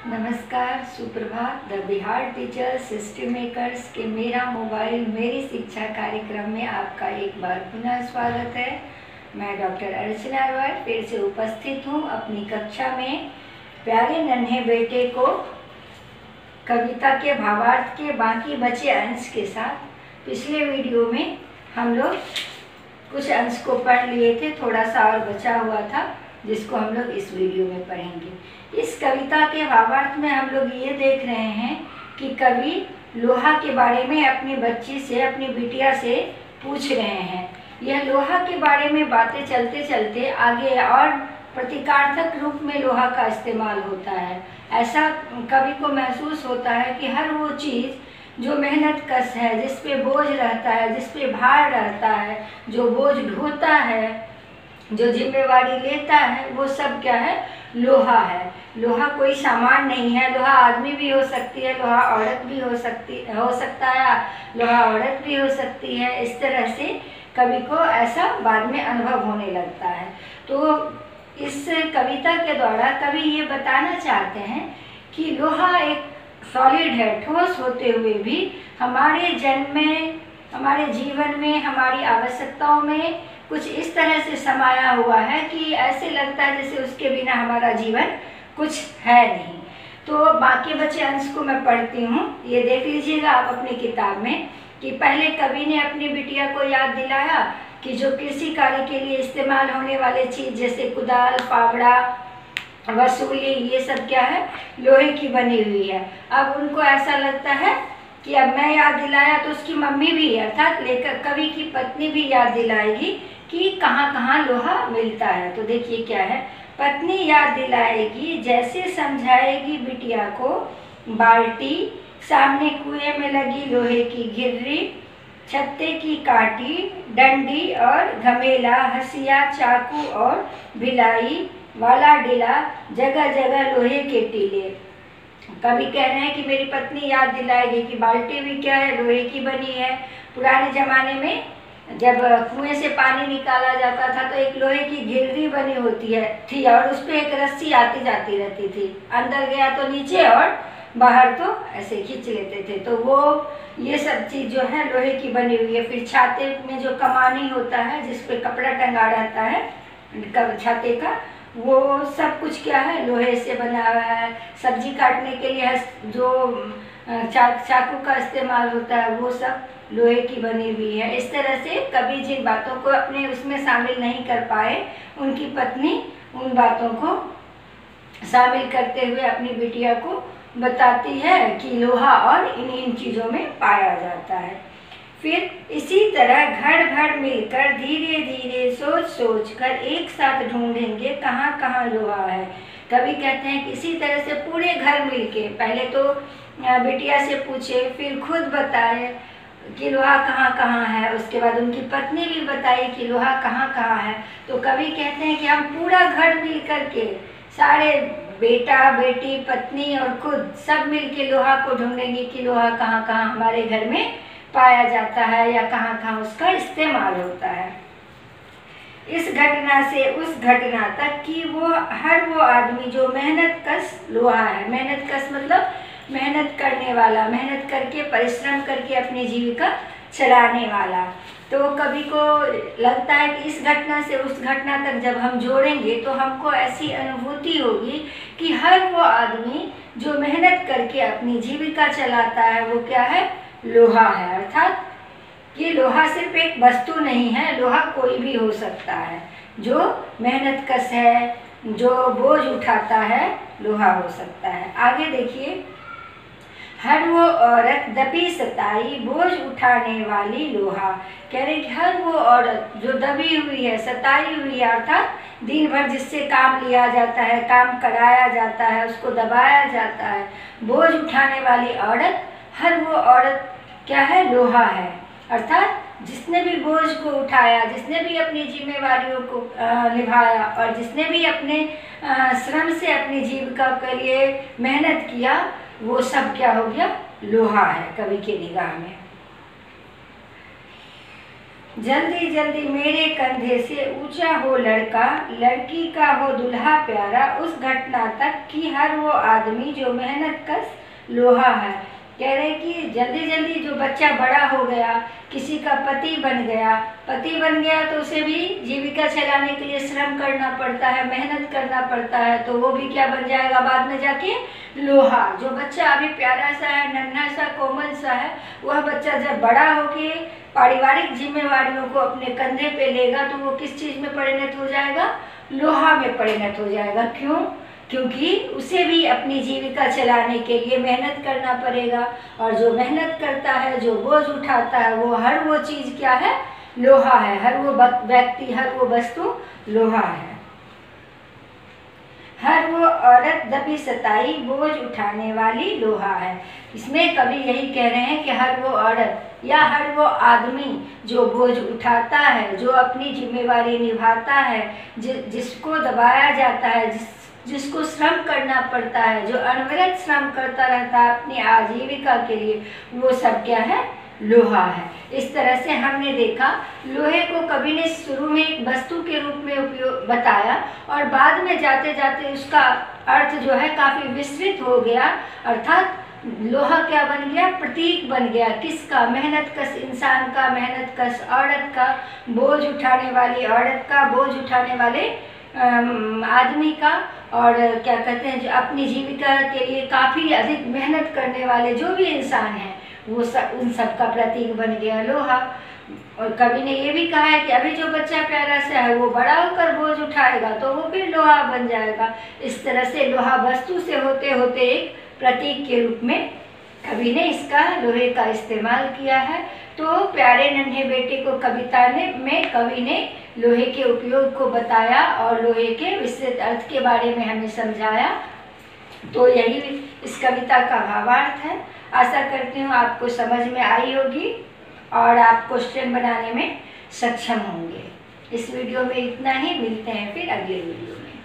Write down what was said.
नमस्कार, सुप्रभात। The Bihar teachers history makers के मेरा मोबाइल मेरी शिक्षा कार्यक्रम में आपका एक बार पुनः स्वागत है। मैं डॉक्टर अर्चना रॉय फिर से उपस्थित हूँ अपनी कक्षा में प्यारे नन्हे बेटे को कविता के भावार्थ के बाकी बचे अंश के साथ। पिछले वीडियो में हम लोग कुछ अंश को पढ़ लिए थे, थोड़ा सा और बचा हुआ था जिसको हम लोग इस वीडियो में पढ़ेंगे। इस कविता के भावार्थ में हम लोग ये देख रहे हैं कि कवि लोहा के बारे में अपनी बच्ची से, अपनी बिटिया से पूछ रहे हैं। यह लोहा के बारे में बातें चलते चलते आगे और प्रतीकार्थक रूप में लोहा का इस्तेमाल होता है। ऐसा कवि को महसूस होता है कि हर वो चीज़ जो मेहनत कश है, जिस पे बोझ रहता है, जिस पे भार रहता है, जो बोझ ढोता है, जो जिम्मेवारी लेता है, वो सब क्या है? लोहा है। लोहा कोई सामान नहीं है। लोहा आदमी भी हो सकती है, लोहा औरत भी हो सकता है, लोहा औरत भी हो सकती है। इस तरह से कवि को ऐसा बाद में अनुभव होने लगता है। तो इस कविता के द्वारा कवि ये बताना चाहते हैं कि लोहा एक सॉलिड है, ठोस होते हुए भी हमारे जन्म में, हमारे जीवन में, हमारी आवश्यकताओं में कुछ इस तरह से समाया हुआ है कि ऐसे लगता है जैसे उसके बिना हमारा जीवन कुछ है नहीं। तो बाकी बचे अंश को मैं पढ़ती हूँ, ये देख लीजिएगा आप अपनी किताब में कि पहले कवि ने अपनी बिटिया को याद दिलाया कि जो कृषि कार्य के लिए इस्तेमाल होने वाले चीज़ जैसे कुदाल, फावड़ा, वसूली, ये सब क्या है? लोहे की बनी हुई है। अब उनको ऐसा लगता है कि अब मैं याद दिलाया तो उसकी मम्मी भी, अर्थात लेकर कवि की पत्नी भी याद दिलाएगी कि कहाँ कहाँ लोहा मिलता है। तो देखिए क्या है, पत्नी याद दिलाएगी जैसे समझाएगी बिटिया को बाल्टी, सामने कुएं में लगी लोहे की घिर्री, छत्ते की काटी, डंडी और घमेला, हसिया, चाकू और भिलाई वाला डिला, जगह जगह लोहे के टीले। कवि कह रहे हैं कि मेरी पत्नी याद दिलाएगी कि बाल्टी भी क्या है? लोहे की बनी है। पुराने ज़माने में जब कुएं से पानी निकाला जाता था तो एक लोहे की घिल्ली बनी होती थी और उस पर एक रस्सी आती जाती रहती थी। अंदर गया तो नीचे और बाहर तो ऐसे खींच लेते थे। तो वो ये सब चीज़ जो है लोहे की बनी हुई है। फिर छाते में जो कमानी होता है जिस पे कपड़ा टंगा रहता है छाते का, वो सब कुछ क्या है? लोहे से बना हुआ है। सब्जी काटने के लिए जो चाकू का इस्तेमाल होता है वो सब लोहे की बनी हुई है। इस तरह से कभी जिन बातों को अपने उसमें शामिल नहीं कर पाए, उनकी पत्नी उन बातों को शामिल करते हुए अपनी बिटिया को बताती है कि लोहा और इन चीज़ों में पाया जाता है। फिर इसी तरह घर भर मिलकर धीरे धीरे सोच सोच कर एक साथ ढूंढेंगे कहाँ कहाँ लोहा है। कभी कहते हैं कि इसी तरह से पूरे घर मिलके, पहले तो बिटिया से पूछे, फिर खुद बताए कि लोहा कहाँ कहाँ है। उसके बाद उनकी पत्नी भी बताई कि लोहा कहाँ कहाँ है। तो कभी कहते हैं कि हम पूरा घर मिल कर के, सारे बेटा, बेटी, पत्नी और खुद सब मिल के लोहा को ढूंढेंगे कि लोहा कहाँ कहाँ हमारे घर में पाया जाता है या कहाँ कहाँ उसका इस्तेमाल होता है। इस घटना से उस घटना तक कि हर वो आदमी जो मेहनत कश लोहा है। मेहनत कश मतलब मेहनत करने वाला, मेहनत करके, परिश्रम करके अपनी जीविका चलाने वाला। तो कवि को लगता है कि इस घटना से उस घटना तक जब हम जोड़ेंगे तो हमको ऐसी अनुभूति होगी कि हर वो आदमी जो मेहनत करके अपनी जीविका चलाता है वो क्या है? लोहा है। अर्थात ये लोहा सिर्फ एक वस्तु नहीं है, लोहा कोई भी हो सकता है। जो मेहनत कश है, जो बोझ उठाता है, लोहा हो सकता है। आगे देखिए, हर वो औरत दबी सताई बोझ उठाने वाली लोहा। कह रहे कि हर वो औरत जो दबी हुई है, सताई हुई है, अर्थात दिन भर जिससे काम लिया जाता है, काम कराया जाता है, उसको दबाया जाता है, बोझ उठाने वाली औरत, हर वो औरत क्या है? लोहा है। अर्थात जिसने भी बोझ को उठाया, जिसने भी अपनी जिम्मेवारियों को निभाया और जिसने भी अपने श्रम से अपनी जीविका के लिए मेहनत किया, वो सब क्या हो गया? लोहा है कवि के निगाह में। जल्दी जल्दी मेरे कंधे से ऊंचा हो लड़का, लड़की का हो दुल्हा प्यारा, उस घटना तक कि हर वो आदमी जो मेहनत कश लोहा है। कह रहे कि जल्दी जल्दी जो बच्चा बड़ा हो गया, किसी का पति बन गया तो उसे भी जीविका चलाने के लिए श्रम करना पड़ता है, मेहनत करना पड़ता है, तो वो भी क्या बन जाएगा बाद में जाके, लोहा। जो बच्चा अभी प्यारा सा है, नन्हा सा, कोमल सा है, वह बच्चा जब बड़ा होके पारिवारिक जिम्मेवारियों को अपने कंधे पे लेगा तो वो किस चीज़ में परिणत हो जाएगा, लोहा में परिणत हो जाएगा। क्यों? क्योंकि उसे भी अपनी जीविका चलाने के लिए मेहनत करना पड़ेगा, और जो मेहनत करता है, जो बोझ उठाता है, वो हर वो चीज़ क्या है, लोहा है। हर वो व्यक्ति, हर वो वस्तु लोहा है। हर वो औरत दबी सताई बोझ उठाने वाली लोहा है। इसमें कवि यही कह रहे हैं कि हर वो औरत या हर वो आदमी जो बोझ उठाता है, जो अपनी जिम्मेवारी निभाता है, जिसको दबाया जाता है, जिसको श्रम करना पड़ता है, जो अनवरत श्रम करता रहता है अपनी आजीविका के लिए, वो सब क्या है, लोहा है। इस तरह से हमने देखा लोहे को कवि ने शुरू में एक वस्तु के रूप में उपयोग बताया, और बाद में जाते जाते उसका अर्थ जो है काफ़ी विस्तृत हो गया। अर्थात लोहा क्या बन गया, प्रतीक बन गया। किसका? मेहनत कश इंसान का, मेहनत कश औरत का, बोझ उठाने वाली औरत का, बोझ उठाने वाले आदमी का, और क्या कहते हैं, जो अपनी जीविका के लिए काफ़ी अधिक मेहनत करने वाले जो भी इंसान हैं, वो सब, उन सब का प्रतीक बन गया लोहा। और कवि ने ये भी कहा है कि अभी जो बच्चा प्यारा सा है, वो बड़ा होकर बोझ उठाएगा तो वो फिर लोहा बन जाएगा। इस तरह से लोहा वस्तु से होते होते एक प्रतीक के रूप में कवि ने इसका, लोहे का इस्तेमाल किया है। तो प्यारे नन्हे बेटे को कविता में कवि ने लोहे के उपयोग को बताया और लोहे के विस्तृत अर्थ के बारे में हमें समझाया। तो यही इस कविता का भावार्थ है। आशा करती हूँ आपको समझ में आई होगी और आप क्वेश्चन बनाने में सक्षम होंगे। इस वीडियो में इतना ही, मिलते हैं फिर अगले वीडियो में।